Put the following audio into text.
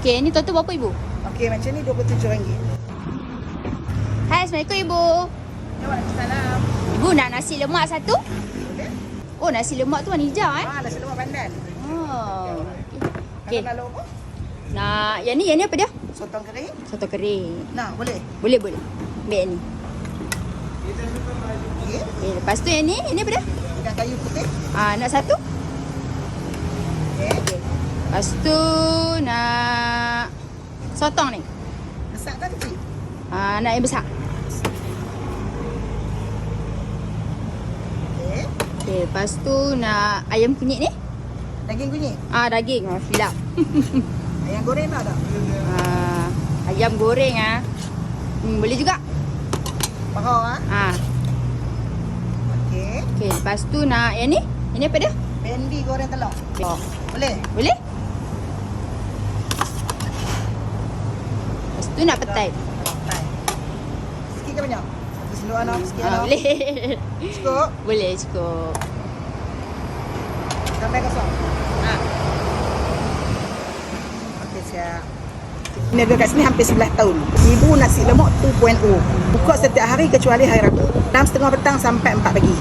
Okey, ni total berapa ibu? Okey, macam ni RM27. Hai, Assalamualaikum ibu. Waalaikumsalam. Ibu nak nasi lemak satu? Okey. Oh, nasi lemak tu warna hijau Nasi lemak pandan. Oh. Okey. Nak lauk apa? Nak yang ni apa dia? Sotong kering. Soto kering. Nah, boleh. Boleh. Ambil yang ni. Okey. Okay, lepas tu yang ni apa dia? Ikan kayu putih. Nak satu? Okey. Lepas tu nak sotong ni. Besar tak kecil? Nak yang besar. Okey. Okey, lepas tu nak ayam kunyit ni. Daging kunyit. Daging. Silap. Ayam goreng tak ada? Ayam goreng boleh juga. Parah Okey. Okey, lepas tu nak yang ni. Ini apa dia? Bendi goreng telur. Oh. Boleh? Boleh? Lepas tu nak petai. Sikit ke banyak? Sikit anak, sikit anak. Boleh. Cukup? Boleh, cukup. Sampai kosong? Okey, siap. Niaga kat sini hampir 11 tahun. Ibu Nasi Lemak 2.0. Buka setiap hari kecuali hari Rabu. 6.30 petang sampai 4 pagi.